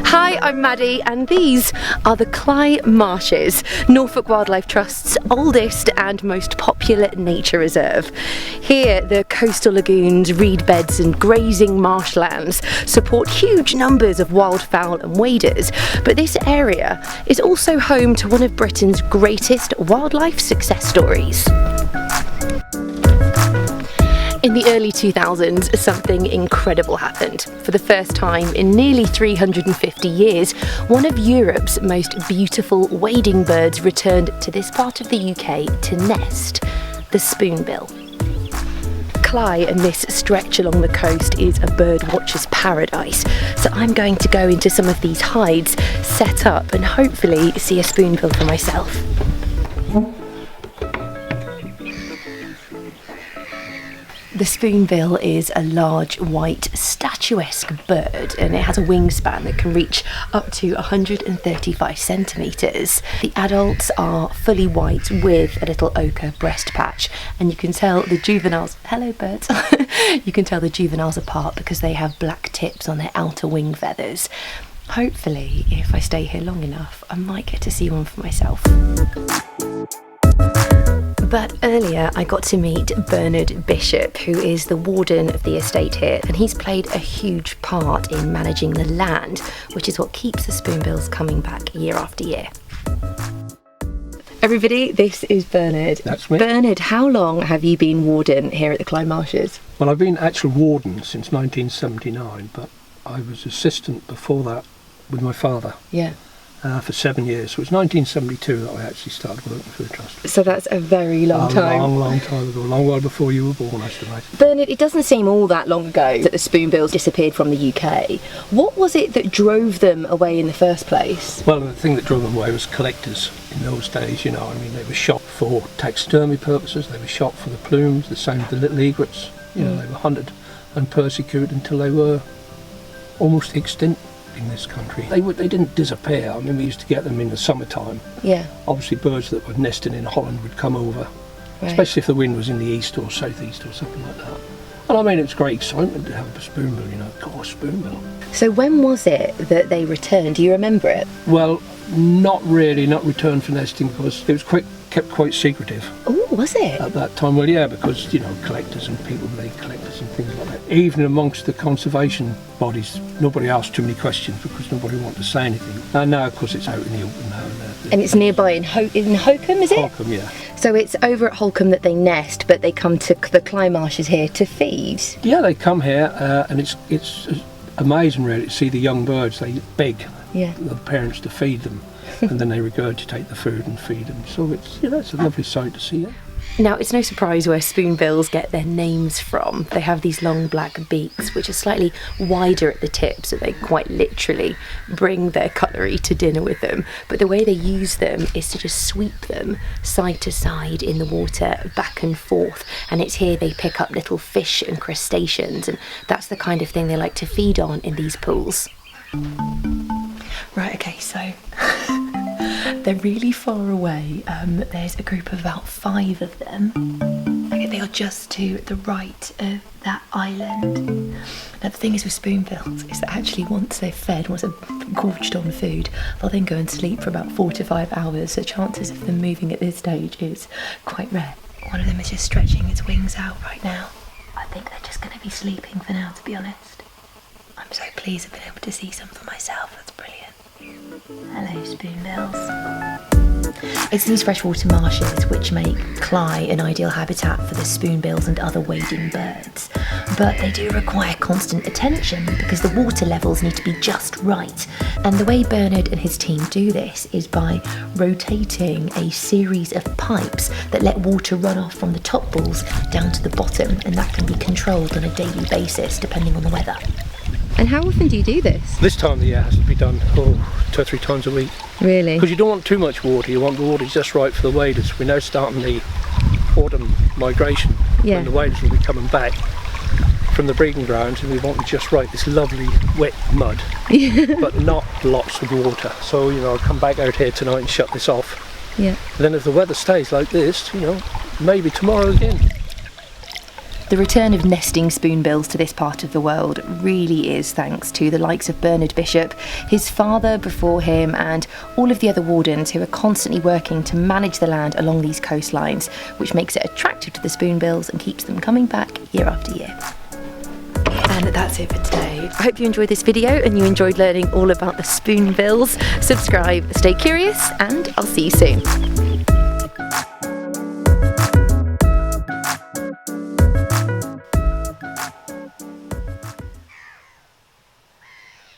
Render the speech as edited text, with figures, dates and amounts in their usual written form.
Hi, I'm Maddie and these are the Cley Marshes, Norfolk Wildlife Trust's oldest and most popular nature reserve. Here the coastal lagoons, reed beds and grazing marshlands support huge numbers of wildfowl and waders, but this area is also home to one of Britain's greatest wildlife success stories. In the early 2000s, something incredible happened. For the first time in nearly 350 years, one of Europe's most beautiful wading birds returned to this part of the UK to nest, the spoonbill. Cley and this stretch along the coast is a bird watcher's paradise, so I'm going to go into some of these hides, set up and hopefully see a spoonbill for myself. The spoonbill is a large, white, statuesque bird, and it has a wingspan that can reach up to 135 centimetres. The adults are fully white with a little ochre breast patch, and you can tell the juveniles, hello birds, you can tell the juveniles apart because they have black tips on their outer wing feathers. Hopefully, if I stay here long enough, I might get to see one for myself. But earlier I got to meet Bernard Bishop, who is the warden of the estate here, and he's played a huge part in managing the land, which is what keeps the spoonbills coming back year after year. Everybody, this is Bernard. That's me. Bernard, how long have you been warden here at the Cley Marshes? Well, I've been actual warden since 1979, but I was assistant before that with my father. Yeah. For 7 years. So it was 1972 that I actually started working for the Trust. So that's a very long time. A long time ago, a long while before you were born, I suppose. Bernard, it doesn't seem all that long ago that the spoonbills disappeared from the UK. What was it that drove them away in the first place? Well, the thing that drove them away was collectors in those days, you know. I mean, they were shot for taxidermy purposes, they were shot for the plumes, the same with the little egrets. You know, they were hunted and persecuted until they were almost extinct in this country. They didn't disappear. I mean, we used to get them in the summertime. Yeah. Obviously birds that were nesting in Holland would come over, right. Especially if the wind was in the east or southeast or something like that. And I mean, it's great excitement to have a spoonbill, you know, gosh, spoonbill. So when was it that they returned? Do you remember it? Well, not really, not returned for nesting because it was kept quite secretive. Oh, was it? At that time, well, yeah, because, you know, collectors and people, they collectors and things like that. Even amongst the conservation bodies, nobody asked too many questions because nobody wanted to say anything. And now, of course, it's out in the open now. And it's nearby in Holcombe, is it? Holcombe, yeah. So it's over at Holcombe that they nest, but they come to the Cley Marshes here to feed? Yeah, they come here, and it's amazing really to see the young birds. They beg the parents to feed them, and then they regurgitate the food and feed them. So it's a lovely sight to see it. Now, it's no surprise where spoonbills get their names from. They have these long black beaks, which are slightly wider at the tip, so they quite literally bring their cutlery to dinner with them. But the way they use them is to just sweep them side to side in the water, back and forth. And it's here they pick up little fish and crustaceans, and that's the kind of thing they like to feed on in these pools. Right, okay, so they're really far away. There's a group of about 5 of them. Okay, they are just to the right of that island. Now the thing is with spoonbills is that actually once they're fed, once they're gorged on food, they'll then go and sleep for about 4 to 5 hours. So chances of them moving at this stage is quite rare. One of them is just stretching its wings out right now. I think they're just going to be sleeping for now, to be honest. I'm so pleased I've been able to see some for myself. That's brilliant. Hello, spoonbills. It's these freshwater marshes which make Cley an ideal habitat for the spoonbills and other wading birds. But they do require constant attention because the water levels need to be just right. And the way Bernard and his team do this is by rotating a series of pipes that let water run off from the top balls down to the bottom, and that can be controlled on a daily basis depending on the weather. And how often do you do this? This time of the year has to be done 2 or 3 times a week. Really? Because you don't want too much water, you want the water just right for the waders. We're now starting the autumn migration, when the waders will be coming back from the breeding grounds, and we want it just right, this lovely wet mud, but not lots of water. So, you know, I'll come back out here tonight and shut this off. Yeah. And then if the weather stays like this, you know, maybe tomorrow again. The return of nesting spoonbills to this part of the world really is thanks to the likes of Bernard Bishop, his father before him, and all of the other wardens who are constantly working to manage the land along these coastlines, which makes it attractive to the spoonbills and keeps them coming back year after year. And that's it for today. I hope you enjoyed this video and you enjoyed learning all about the spoonbills. Subscribe, stay curious, and I'll see you soon.